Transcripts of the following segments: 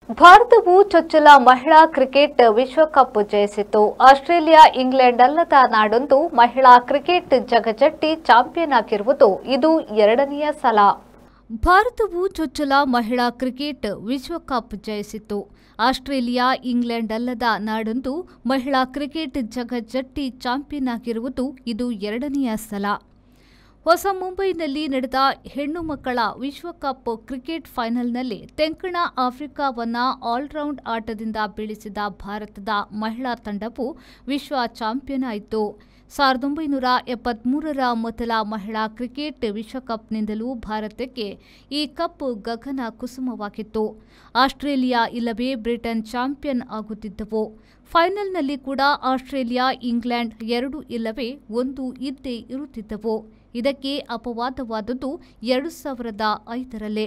ಭಾರತವು ಚೊಚ್ಚಲ ಮಹಿಳಾ ಕ್ರಿಕೆಟ್ ವಿಶ್ವಕಪ್ ಜಯಿಸಿತು. ಆಸ್ಟ್ರೇಲಿಯಾ ಇಂಗ್ಲೆಂಡ್ ಅಲ್ಲದ ನಾಡೊಂದು ಮಹಿಳಾ ಕ್ರಿಕೆಟ್ ಜಗಜ್ಜಟ್ಟಿ ಚಾಂಪಿಯನ್ ಆಗಿರುವುದು ಇದು ಎರಡನೆಯ ಸಲ. ಭಾರತವು ಚೊಚ್ಚಲ ಮಹಿಳಾ ಕ್ರಿಕೆಟ್ ವಿಶ್ವಕಪ್ ಜಯಿಸಿತು. ಆಸ್ಟ್ರೇಲಿಯಾ ಇಂಗ್ಲೆಂಡ್ ಅಲ್ಲದ ನಾಡೊಂದು ಮಹಿಳಾ ಕ್ರಿಕೆಟ್ ಜಗಜ್ಜಟ್ಟಿ ಚಾಂಪಿಯನ್ ಆಗಿರುವುದು ಇದು ಎರಡನೆಯ ಸಲ. ಹೊಸ ಮುಂಬೈನಲ್ಲಿ ನಡೆದ ಹೆಣ್ಣು ಮಕ್ಕಳ ವಿಶ್ವಕಪ್ ಕ್ರಿಕೆಟ್ ಫೈನಲ್ನಲ್ಲಿ ತೆಂಕಣ ಆಫ್ರಿಕಾವನ್ನ ಆಲ್ರೌಂಡ್ ಆಟದಿಂದ ಬೀಳಿಸಿದ ಭಾರತದ ಮಹಿಳಾ ತಂಡವು ವಿಶ್ವ ಚಾಂಪಿಯನ್ ಆಯಿತು. 1973ರ ಮೊದಲ ಮಹಿಳಾ ಕ್ರಿಕೆಟ್ ವಿಶ್ವಕಪ್ನಿಂದಲೂ ಭಾರತಕ್ಕೆ ಈ ಕಪ್ ಗಗನ ಕುಸುಮವಾಗಿತ್ತು. ಆಸ್ಟ್ರೇಲಿಯಾ ಇಲ್ಲವೇ ಬ್ರಿಟನ್ ಚಾಂಪಿಯನ್ ಆಗುತ್ತಿದ್ದವು. ಫೈನಲ್ನಲ್ಲಿ ಕೂಡ ಆಸ್ಟ್ರೇಲಿಯಾ ಇಂಗ್ಲೆಂಡ್ 2 ಇಲ್ಲವೇ 1 ಇದ್ದೇ ಇರುತ್ತಿದ್ದವು. ಇದಕ್ಕೆ ಅಪವಾದವಾದದ್ದು 2005ರಲ್ಲೇ.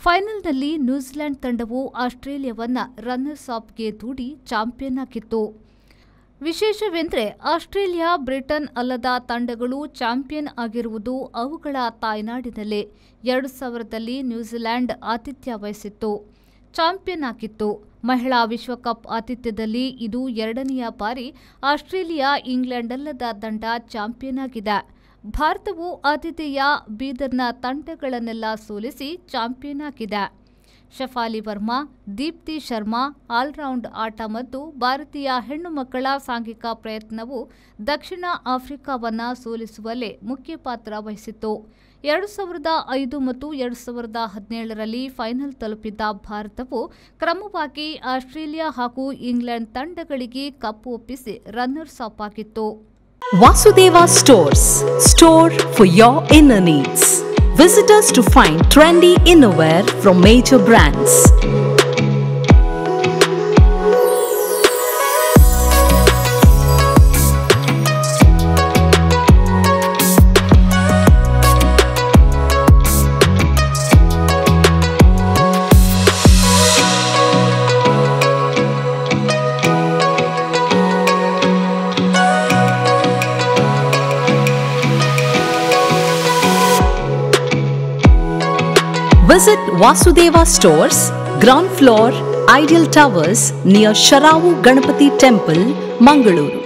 ಫೈನಲ್ನಲ್ಲಿ ನ್ಯೂಜಿಲೆಂಡ್ ತಂಡವು ಆಸ್ಟ್ರೇಲಿಯಾವನ್ನ ರನ್ನರ್ಸ್ ಅಪ್ಗೆ ದೂಡಿ ಚಾಂಪಿಯನ್ ಆಗಿತ್ತು. ವಿಶೇಷವೆಂದರೆ ಆಸ್ಟ್ರೇಲಿಯಾ, ಬ್ರಿಟನ್ ಅಲ್ಲದ ತಂಡಗಳು ಚಾಂಪಿಯನ್ ಆಗಿರುವುದು ಅವುಗಳ ತಾಯ್ನಾಡಿನಲ್ಲೇ. 2000ರಲ್ಲಿ ನ್ಯೂಜಿಲೆಂಡ್ ಆತಿಥ್ಯ ವಹಿಸಿತ್ತು, ಚಾಂಪಿಯನ್ ಆಗಿತ್ತು. ಮಹಿಳಾ ವಿಶ್ವಕಪ್ ಆತಿಥ್ಯದಲ್ಲಿ ಇದು ಎರಡನೆಯ ಬಾರಿ ಆಸ್ಟ್ರೇಲಿಯಾ ಇಂಗ್ಲೆಂಡ್ ಅಲ್ಲದ ತಂಡ ಚಾಂಪಿಯನ್ ಆಗಿದೆ. ಭಾರತವು ಆತಿಥೇಯ ಬೀದರ್ನ ತಂಡಗಳನ್ನೆಲ್ಲ ಸೋಲಿಸಿ ಚಾಂಪಿಯನ್ ಆಗಿದೆ. ಶಫಾಲಿ ವರ್ಮಾ, ದೀಪ್ತಿ ಶರ್ಮಾ ಆಲ್ರೌಂಡ್ ಆಟ ಮತ್ತು ಭಾರತೀಯ ಹೆಣ್ಣು ಮಕ್ಕಳ ಸಾಂಘಿಕ ಪ್ರಯತ್ನವು ದಕ್ಷಿಣ ಆಫ್ರಿಕಾವನ್ನ ಸೋಲಿಸುವಲ್ಲೇ ಮುಖ್ಯ ಪಾತ್ರ ವಹಿಸಿತ್ತು. 2005 ಮತ್ತು 2017ರಲ್ಲಿ ಫೈನಲ್ ತಲುಪಿದ್ದ ಭಾರತವು ಕ್ರಮವಾಗಿ ಆಸ್ಟ್ರೇಲಿಯಾ ಹಾಗೂ ಇಂಗ್ಲೆಂಡ್ ತಂಡಗಳಿಗೆ ಕಪ್ ಒಪ್ಪಿಸಿ ರನ್ನರ್ಸ್ ಅಪ್ ಆಗಿತ್ತು. Vasudeva Stores, store for your inner needs. Visit us to find trendy innerwear from major brands. Visit Vasudeva Stores, ground floor, Ideal Towers near Sharavu Ganapati Temple, Mangaluru.